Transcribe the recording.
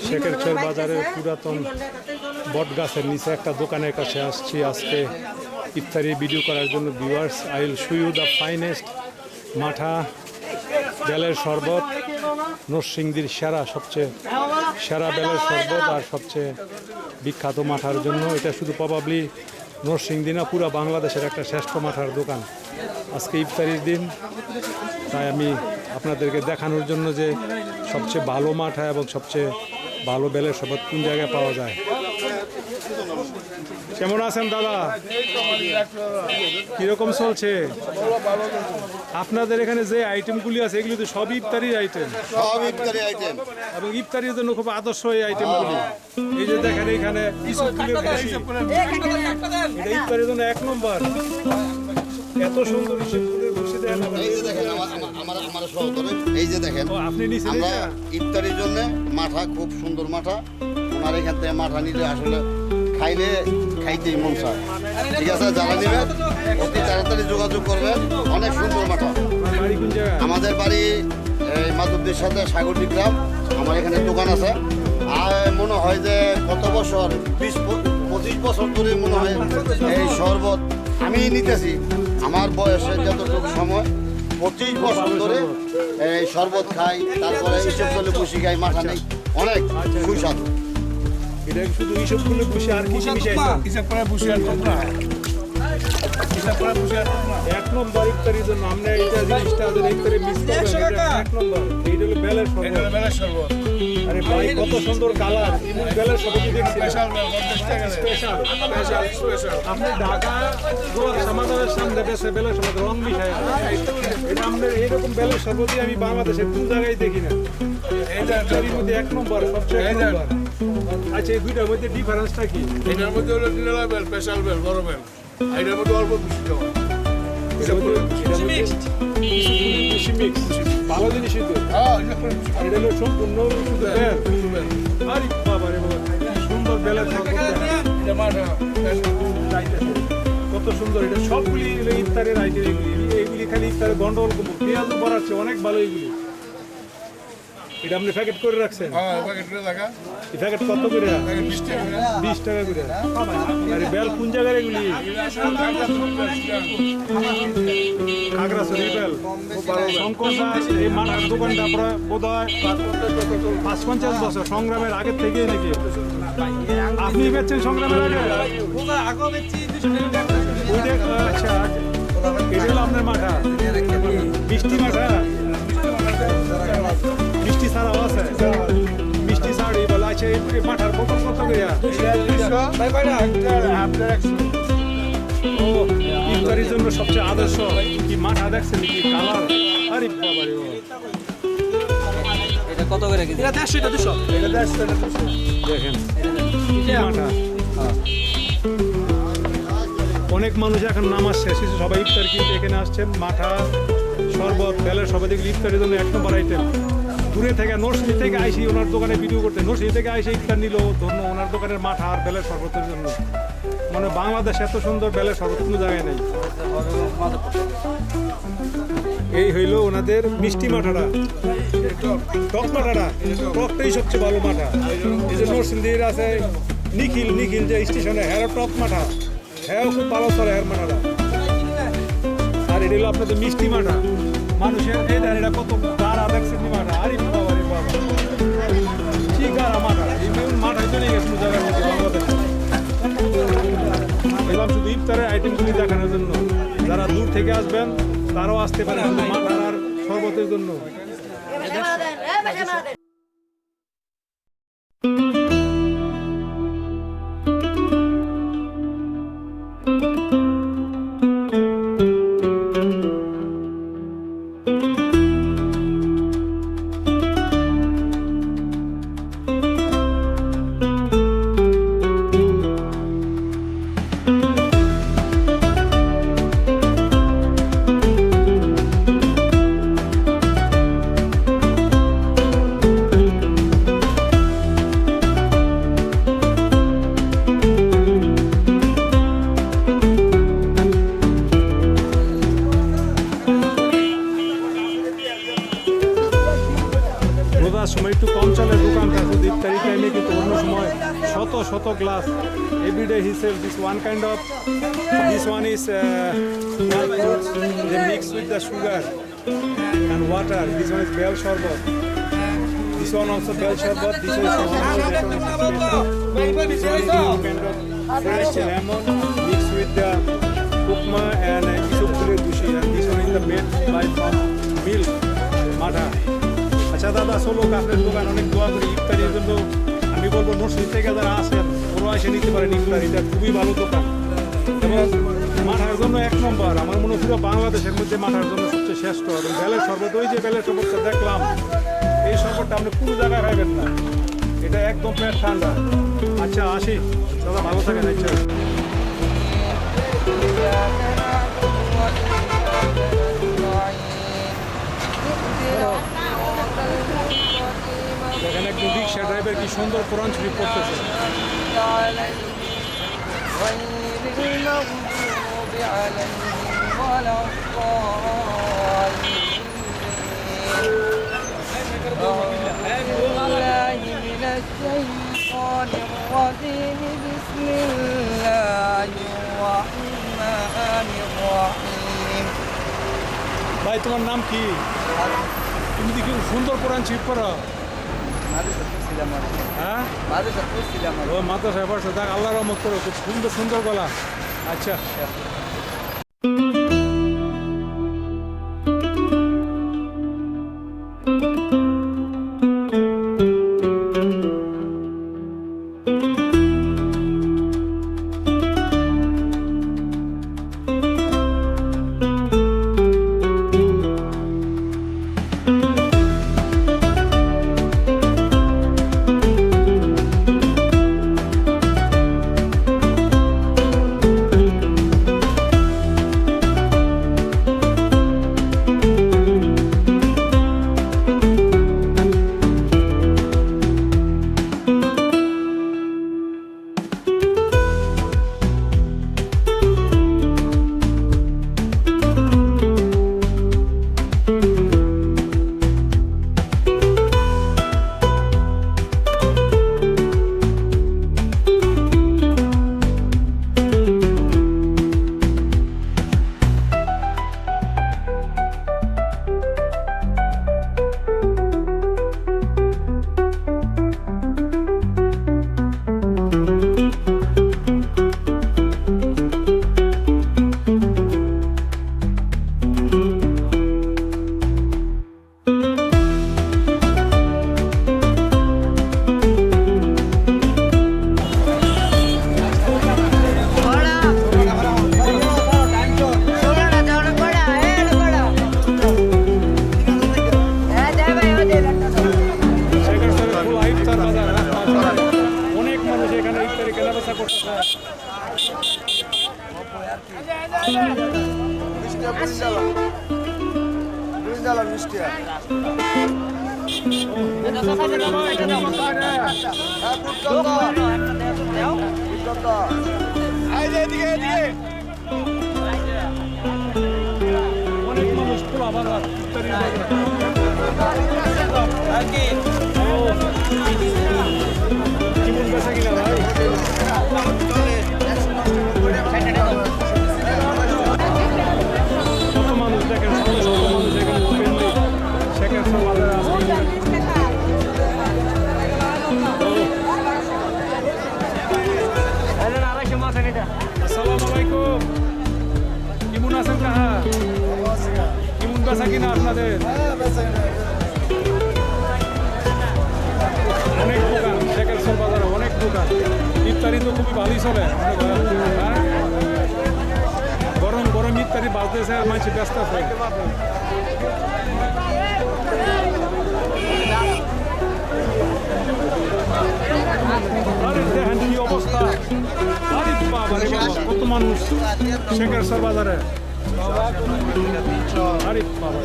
শেখেরচর বাজারের পুরাতন বট গাছের নিচে একটা দোকানের কাছে আসছি আজকে ইফতারি ভিডিও করার জন্য। Viewers, I will show you the finest মাঠা বেলের শরবত, নরসিংদীর সবচেয়ে সেরা বেলের শরবত আর সবচেয়ে বিখ্যাত মাঠার জন্য। এটা শুধু প্রবাবলি নরসিংদী না, পুরো বাংলাদেশের একটা শ্রেষ্ঠ মাঠার দোকান। আজকে ইফতারির দিন, তাই আমি আপনাদেরকে দেখানোর জন্য যে সবচেয়ে ভালো মাঠা এবং সবচেয়ে ভালো বেলের শরবত কোন জায়গায় পাওয়া যায়। কেমন আছেন দাদা? কিরকম চলছে? আপনাদের এখানে যে আইটেমগুলি আছে এগুলি তো সব ইফতারির আইটেম, এবং ইফতারির জন্য খুব আদর্শ এই আইটেমগুলি। এই যে দেখেন এইখানে এটা ইফতারির জন্য এক নম্বর। এত সুন্দর এই যে দেখেন, আপনি নিচে আমরা ইফতারির জন্য মাঠা, খুব সুন্দর মাঠা। ওনার এখান থেকে মাঠা নিলে আসলে খাইতেই মন চায়। ঠিক আছে, যারা নেবেন অতি তাড়াতাড়ি যোগাযোগ করবেন। অনেক সুন্দর মাঠা। আমাদের বাড়ি এই মাধবদের সাথে সাগরদী গ্রাম। আমার এখানে দোকান আছে। আর মনে হয় যে কত বছর, 20-25 বছর ধরে মনে হয় এই শরবত আমি নিতেছি। আমার বয়সে যতটুকু সময় 25 বছর ধরে এই শরবত খাই, তারপরে এইসব চলে বসি খাই, মাঠা নেই। অনেক সুস্বাদু। এটা শুধু এইসব গুলো বসে আর কিছু এক নম্বর ইফতারির জন্য আমরা এইটা জিনিসটা ইফতারি মিস করবেন। এক নম্বর এইটা হলো বেলের শরবত। আরে ভাই, কত সুন্দর কালার! বেলের শরবত স্পেশাল। আপনি ঢাকা সমাধানের সামনে দেশে বেলের শরবত রং মিশায়, এটা আমাদের এইরকম বেলের শরবতই আমি বাংলাদেশের কোন জায়গায় দেখি না। এইটা মধ্যে এক নম্বর, সবচেয়ে এক নম্বর। আচ্ছা, এই দুইটার মধ্যে ডিফারেন্সটা কি? এটার মধ্যে হলো ডিনার বেল, স্পেশাল বেল, বড় বেল। এটার মধ্যে অল্প বেশি দেওয়া। ভালো জিনিসই তো। এটা হলো সম্পূর্ণ শুধু বেল। আরে বাবা রে বাবা, সুন্দর বেলের কত সুন্দর! এটা সবগুলি ইফতারের আইটেম। এইগুলি খালি ইফতারের গন্ডগোল করবো। পেঁয়াজ বাড়াচ্ছে, অনেক ভালো এইগুলি। এটা আপনি প্যাকেট করে রাখছেন? এই প্যাকেট কত করে? 20 টাকা করে। আরে বেল কোন জায়গার এগুলি? খাগড়াছড়ি বেল। শঙ্কর দাস এই মাঠার দোকানটা আপনার বোধ হয় 50 বছর সংগ্রামের আগের থেকেই নাকি? আপনি বেচছেন সংগ্রামের আগে? আচ্ছা, এটা হলো আপনার মাঠা, মিষ্টি মাঠা। মিষ্টি ছাড়াও আছে? মিষ্টি ছাড়ি বলে। আচ্ছা, এই মাঠার বোতল কত করে? ও, ইফতারির জন্য সবচেয়ে আদর্শ কি মাঠা দেখছেন কি কালার! আরে বাবা রে বাবা, এটা কত করে কেজি? এটা 150 এটা 200। এটা 150 এটা 200। দেখেন কি মাঠা। অনেক মানুষ এখন নামাজ শেষে সবাই ইফতার কিনতে এখানে আসছেন। মাঠা শরবত, বেলের শরবত এগুলি ইফতারের জন্য এক নম্বর আইটেম। দূরে থেকে নরসিংদী থেকে আইসি ওনার দোকানে ভিডিও করতে, নরসিংদী থেকে আইসে ইফতার নিল ধন্য ওনার দোকানের মাঠা আর বেলের শরবতের জন্য। মানে বাংলাদেশ এত সুন্দর বেলের শরবত কোনো জায়গায় নেই। এই হইল ওনাদের মিষ্টি মাঠাটা, টক মাঠাটা। টকটাই সবচেয়ে ভালো মাঠা। এই যে নরসিংদীর আছে নিখিল যে স্টেশনে, হ্যাঁ টক মাঠা, হ্যাঁ খুব ভালো চলে হ্যার মাঠাটা। আর এটা হলো আপনাদের মিষ্টি মাঠা। মানুষের এই দেন এটা কত গাড়া দেখছেন মাঠা। আরে বাবা রে বাবা, কি গাড়া মাঠা! এই মাঠাই তো নিয়ে গেছে জায়গার মধ্যে বাংলাদেশে। এলাম শুধু ইফতারের আইটেমগুলি দেখানোর জন্য। যারা দূর থেকে আসবেন তারাও আসতে পারে শুধু মাঠার আর শরবতের জন্য। অঞ্চলের দোকানটা শুধু ইফতারি টাইমে, কিন্তু অন্য সময় শত শত glass everyday he sell this one kind of, this one is they mix with the sugar and water. This one is bel sharbat. This one also bel sharbat. This one is kind of fresh lemon mixed with the upma and isupule dushi. And this one is the made by from milk matha. আচ্ছা দাদা, চলো আপনার দোকান অনেক দোয়া করি ইফতারির জন্য। আমি বলবো নরসিংদী থেকে যারা আসেন ওরা এসে নিতে পারেন ইফতার, এটা খুবই ভালো দোকান এবং মাঠার জন্য এক নম্বর। আমার মনে হয় পুরো বাংলাদেশের মধ্যে মাঠার জন্য সবচেয়ে শ্রেষ্ঠ। এবং বেলের শরবত, ওই যে বেলের শরবতটা দেখলাম, এই শরবতটা আপনি পুরো জায়গায় খাইবেন না, এটা একদম পেট ঠান্ডা। আচ্ছা আসি দাদা, ভালো থাকেন। আচ্ছা এখানে একজন রিক্সা ড্রাইভার কি সুন্দর কোরআন শরীফ পড়তেছে। غير المغضوب عليهم ولا الضالين. بالله من الشيطان الرجيم. بسم الله الرحمن الرحيم. ভাই তোমার নাম কি? তুমি দেখি সুন্দর কোরআন শরীফ পড়ো। হ্যাঁ ও মাদ্রাসায় পড়ছো, দেখ আল্লাহ রহমত করো, খুব সুন্দর সুন্দর গলা। আচ্ছা অনেক মানুষ পোলা বাজার ইফতারি কেমন বেচা কিনা ভাই? কত মানুষ দেখেন, শত শত মানুষ এখানে ওপেনলি সেকেন্ড বাজারে আসছে। আসসালামু আলাইকুম, কেমন আছেন কাহা? কেমন বেচা কিনা আপনাদের? অনেক দোকান সেকেন্ড বাজারে, অনেক দোকান। ইফতারি তো খুবই ভালোই চলে। গরম গরম ইফতারি বাজতেছে আর মানুষ ব্যস্ত আছে। আরে দেখেন কি অবস্থা, আরে বাবা রে বাবা, কত মানুষ শেখের বাজারে। আরে বাবা